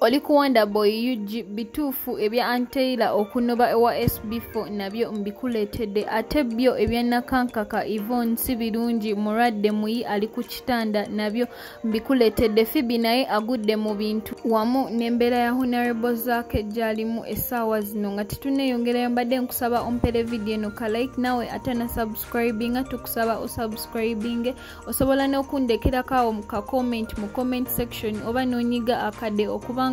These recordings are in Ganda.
Oli kuwanda boy UG bituufu ebya Anteila okunoba ewa Sb4 nabyo mbikuleetedde ate byo ebya Nakankaka Yvonne si birungi mulwadde muyi ali ku kitanda nabyo mbikuleetedde. Phoebe naye agudde mu bintu wamu n'embeera ya Honorable Zaake gy'alimu essaawa zino nga tetuneeyongerayo mbadde nkusaba ompere video eno ka like nawe ate na subscribinga tukusaba osubscribinge osobola n'okundekirako awo mu ka comment mu comment section oba n'onyiga akadde okuba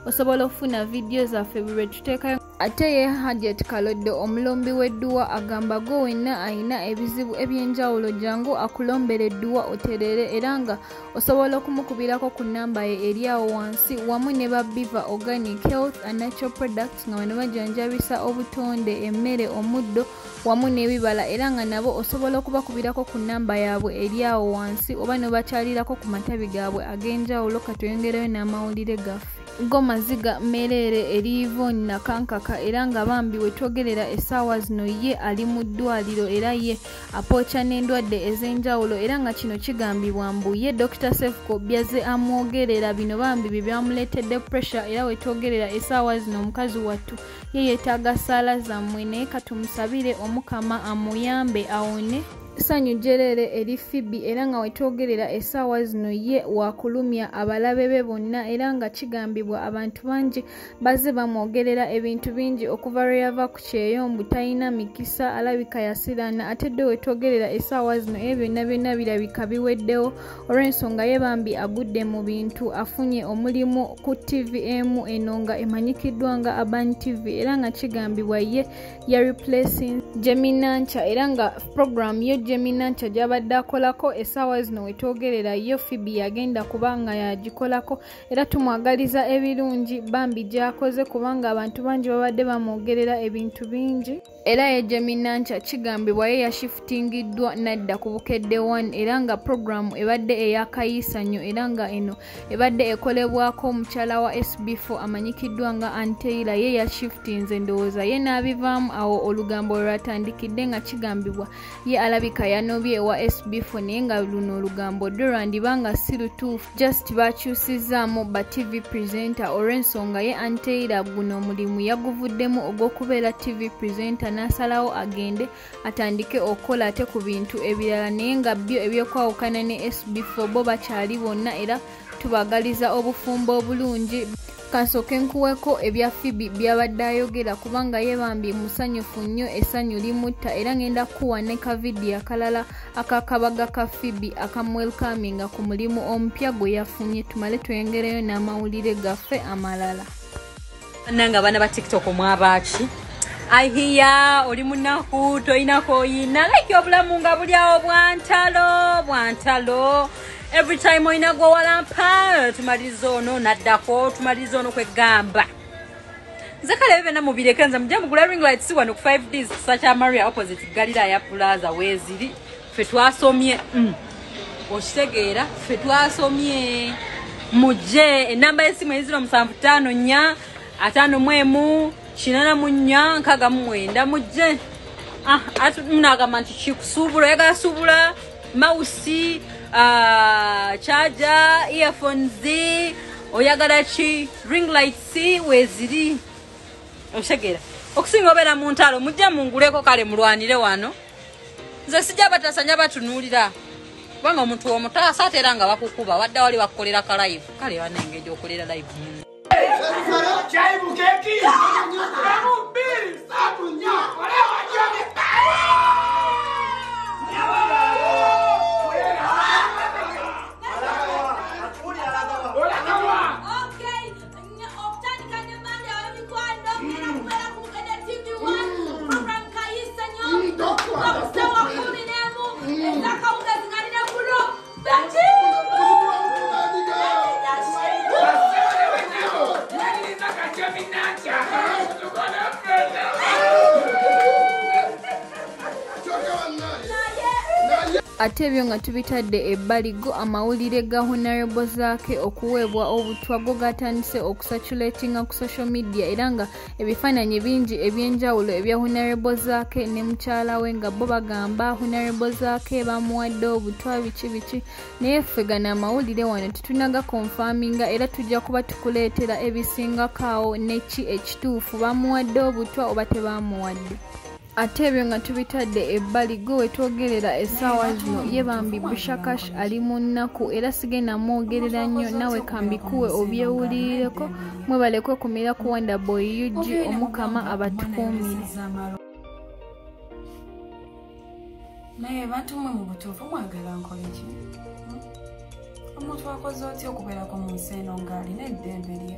osobola ofuna video zaffe bwe tuteekayo. Ate ye Hajjat Kaloddo omulombi w'edduwa agamba go wenna ayina ebizibu ebyenjawulo jangu akulombera edduwa oterere era nga osobola okumukubirako ku nnamba ye eri awo wansi wamu ne ba Biva Organic Health and Natural Products nga bano bajanjabisa obutonde emmere omuddo wamu n'ebibala era nga nabo osobola okubakubirako ku nnamba yaabwe eri awo wansi oba n'obakyalirako ku matabi gaabwe ag'enjawulo katuyongereyo n'amawulire gaffe. Go maziga merere eri Yvonne Nakankaka era nga bambi wetwogerera essaawa zino ye ali mu ddwaliro era ye apooca n'endwadde ez'enjawulo era nga kino kigambibwa mbu ye Dr. Sb4 byaze amwogerera bino bambi bye byamuleetedde pressure era wetwogerera essaawa zino omukazi wattu ye yeetaaga ssaala zammwe naye katumusabire omukama amuyambe awone. Ssanyu Jerere eri Phoebe era nga wetwogerera essaawa zino ye wakulumya abalabe be bonna era nga kigambibwa abantu bangi bazze bamwogerera ebintu bingi okuva lwe yava ku kyeyombu talina mikisa alabika yasirana ate dde wetwogerera essaawa zino ebyo byonna birabika biweddewo olw'ensonga ye bambi agudde mu bintu afunye omulimu ku TVM eno nga emanyikiddwa nga Urban TV era nga kigambibwa ye ya replacing Jeminancha era nga program ye Jeminancha gy'abadde akolako essaawa zino wetwogerera yo Phoebe yagenda kubanga yagikolako era tumwagaliza ebirungi bambi gy'akoze kubanga abantu bangi babadde bamwogerera ebintu bingi era ye Jeminancha kigambibwa ye yashiftingiddwa nadda ku Bukedde 1 era nga program ebadde eyakayisanyo era nga eno ebadde ekolebwako omukyala wa Sb4 amanyikiddwa nga Anteila ye yashiftinze ndowooza ye n'abivaamu awo olugambo lwatandikidde nga kigambibwa ye alabika yanobye ewa Sb4 naye nga luno olugambo ddo lwandibanga si lutuufu just bakyusizaamu ba TV presenter olw'ensonga ye Anteila guno omulimu yaguvuddemu ogw'okubeera TV presenter n'asalawo agende atandike okukola ate ku bintu ebirala naye nga byo ebyokwawukana ne Sb4 bo bakyali bonna era tubagaliza obufumbo obulungi. Kansooke nkuweko ebya Phoebe byabadde ayogera kubanga ye bambi musanyufu nnyo essanyu limutta era ngenda kuwa ne ka vidiyo akalala akakabaga ka Phoebe akamwelkaminga ku mulimu omupya gwe yafunye tumale tweyongereyo n'amawulire gaffe amalala. Nanga bana ba TikTok mwabaaki ahiya oli munaku toyinako oyina like obulamu nga buli awo bwantalo every time oyina gwe walampa tumaliza ono naddako tumaliza ono kwegamba nze kale bibena mubireke nze mujja mugula ring light si wano ku 5Ds Sacha Maria opposite Galilaya Plaza weziri fe twasomye okitegeera fe twasomye mujje enamba y'essimu eziro 754 5 Shinana munya nkaga mwenda mujje atu munagamba nti kikusuubula yagala suubula mouse charger earphones oyagala ki ring lights weziri oshegera okusinga obera mu ntalo mujja munguleko kale mulwanire wano nze sijja batasanya batunuulira kubanga omuntu omutaasa ate era nga bakukuba wadde wali bakukolera ka live kale banengeje okolera live Jaibu keki. Kamu mbili sabu nya. Wale wajoni. ate ebyo nga tubitadde ebbali go amawulire ga Honorable Zaake okuweebwa obutwa go gatandise okusatulatinga ku social media era nga ebifaananyi bingi ebyenjawulo ebya Honorable Zaake ne mukyala we nga bo bagamba Honorable Zaake bamuwadde obutwa biki naye ffe gano amawulire wano tetunaga konfaminga era tujja kuba tukuleetera ebisingako awo neki ekituufu bamuwadde obutwa oba tebamuwadde. Ate ebyo nga tubitadde ebbali gwe wetwogerera essaawa zino ye bambi Bushakash ali mu nnaku era sigenda mwogerera nnyo nawe kambikuwe obyewulirireko mwebalekwe kumira ku Wonderboy UG omukama abatukuumire. Naye bantu mwe mu butuufu mwagala nkole ki? Omuntu akoze otya okubeerako mu nsi eno ng'alina eddembe lye?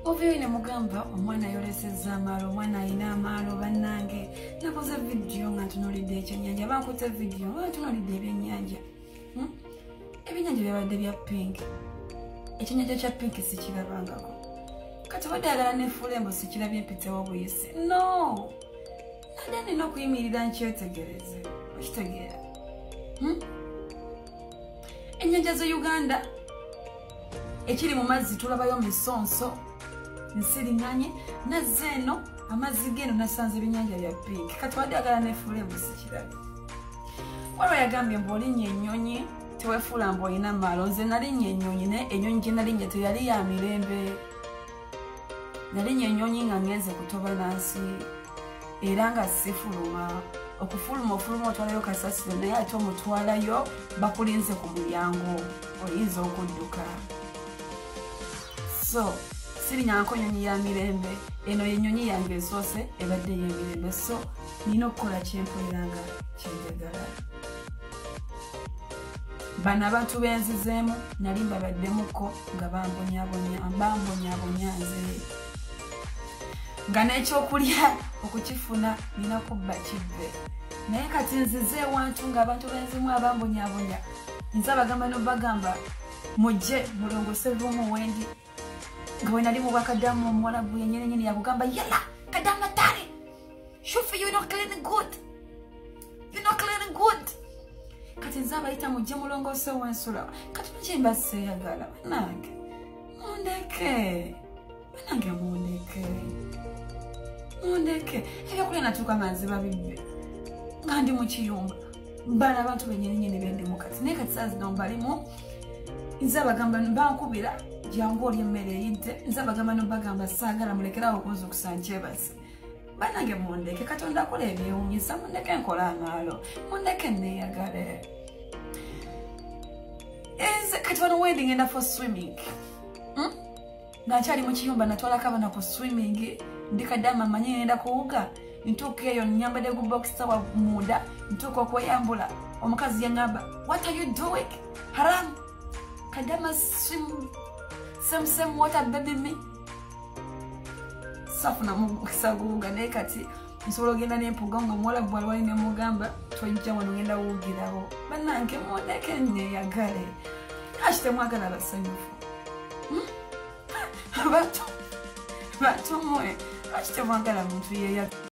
Ovyo ine mugamba omwana yolesezza amaalo omwana ayina amaalo bannange nakoze vidiyo nga ntunuulidde ekyennyanja bankutte vidiyo nga ntunuulidde ebyennyanja ebyennyanja byabadde bya pinki ekyennyanja kya pinki sikirabangako kati wadde agala nefulembo sikirabye mpitewo buyisi no nadde nina okuyimirira nkyetegereze okitegeera ennyanja ze Uganda ekiri mu mazzi tulabayo misonso nsiriŋŋanye nazze eno amazzi g'eno nasanze ebyennyanja bya pinki kati wadde agala nefuula ebusikirabe waliwo yagambye mbu olinnya ennyonyi teweefuula mbu olina maalo nze nalinnya ennyonyi naye ennyonyi gye nalinnya teyali ya mirembe nalinnya ennyonyi nga ngenze kutoba nansi era nga sifuluma okufuluma ofuluma otwalayo kasasiro naye ate omutwalayo bakulinze ku mulyango oyinza okudduka so sirinyanko nyonyi ya mirembe eno yennyonyi yange esoose ebadde y'emirembe so nina okukola kyempoera nga kyenjagala bano abantu benzizeemu nali mbabaddemuko nga bambonyabonya nze nga n'ekyokulya okukifuna nina kubba kibbe naye kati nzize ewantu ng'abantu benzimu abambonyabonya nze abagamba nobagamba mujje mulongose lumu wendi nga bwe nali mu bwakadamu omuwalabu yennyini yakugamba yala kadama tale shufi you're not cleaning good kati nze abayita mujje mulongose wensula kati mukimba seeyagala banange mundeke ebyokulya natuuka nga nziba bibbe nga ndi mu kiyumba bana abantu bennyininyini bendimu kati naye kati saa zino mbalimu nze abagamba bankubira jangu oli emmere eyidde nze abagamba nobagamba saagala mulekerawo okunzukusa nkyebase banange mundeke katonda akola ebyewunyisa mundeke nkola amaalo mundeke neeyagale kati wano wendi ngenda for swimming nga nkyali mu kiyumba natwalako abana ku swimming ndi kadama manyi ngenda kuwuga ntuuka eyo nyambadde ku boxer wa munda ntuuka okweyambula omukazi yaŋŋamba what are you doing haram kadama swim same water baby me safuna musaguga naye kati nsobola ogenda nempuga nga omuwala bwali wali nemugamba tojja wano ngenda wuugirawo bannange mundeke neeyagale lwaki temwagala abasanyufu bantu mwe lwaki temwagala muntu yeeyagala